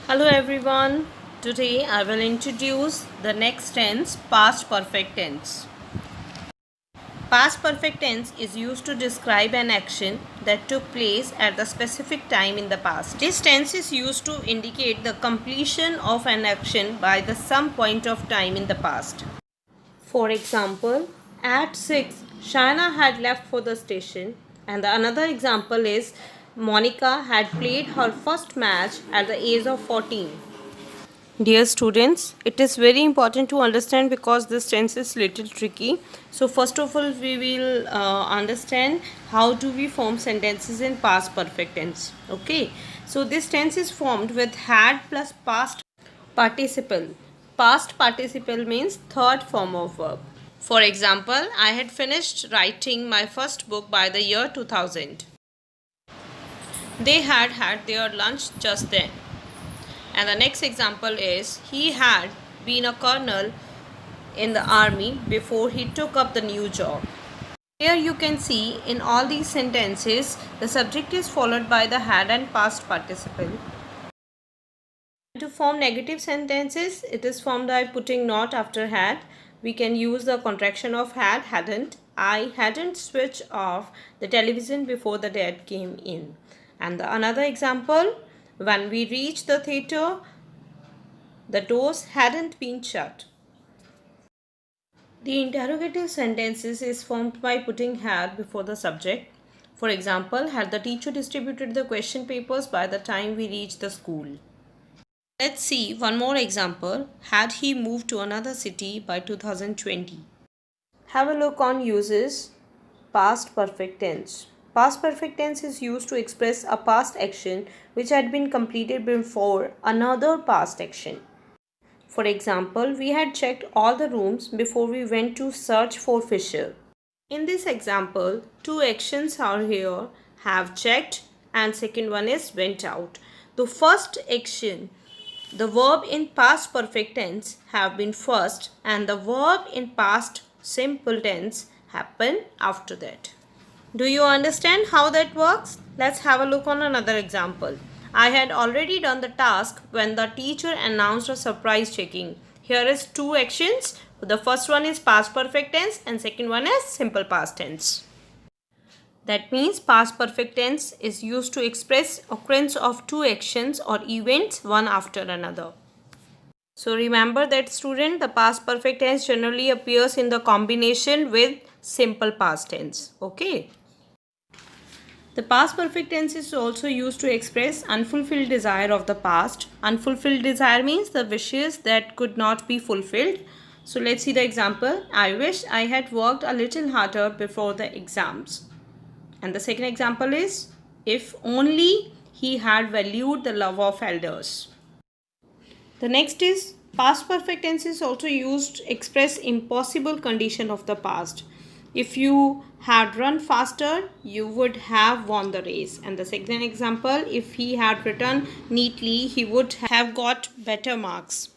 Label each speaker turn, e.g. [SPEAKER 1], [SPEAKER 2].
[SPEAKER 1] Hello everyone. Today I will introduce the next tense, past perfect tense. Past perfect tense is used to describe an action that took place at the specific time in the past. This tense is used to indicate the completion of an action by the some point of time in the past. For example, at 6, Shaina had left for the station, and the another example is Monica had played her first match at the age of 14. Dear students, it is very important to understand because this tense is little tricky. So first of all, we will understand how do we form sentences in past perfect tense. Okay, so this tense is formed with had plus past participle. Past participle means third form of verb. For example, I had finished writing my first book by the year 2000. They had had their lunch just then. And the next example is he had been a colonel in the army before he took up the new job. Here you can see in all these sentences the subject is followed by the had and past participle. To form negative sentences, it is formed by putting not after had. We can use the contraction of had, hadn't. I hadn't switched off the television before the dad came in. And the another example, when we reached the theater, the doors hadn't been shut. The interrogative sentences is formed by putting had before the subject. For example, had the teacher distributed the question papers by the time we reached the school? Let's see one more example. Had he moved to another city by 2020? Have a look on uses. Past perfect tense. Past perfect tense is used to express a past action which had been completed before another past action. For example, we had checked all the rooms before we went to search for Fisher. In this example, two actions are here, have checked, and second one is went out. The first action, the verb in past perfect tense have been first and the verb in past simple tense happen after that. Do you understand how that works? Let's have a look on another example. I had already done the task when the teacher announced a surprise checking. Here is two actions. The first one is past perfect tense and second one is simple past tense. That means past perfect tense is used to express occurrence of two actions or events one after another. So remember that student, the past perfect tense generally appears in the combination with simple past tense. Okay. The past perfect tense is also used to express unfulfilled desire of the past. Unfulfilled desire means the wishes that could not be fulfilled. So let's see the example. I wish I had worked a little harder before the exams. And the second example is, if only he had valued the love of elders. The next is, past perfect tense is also used to express impossible condition of the past. If you had run faster, you would have won the race. And the second example, if he had written neatly, he would have got better marks.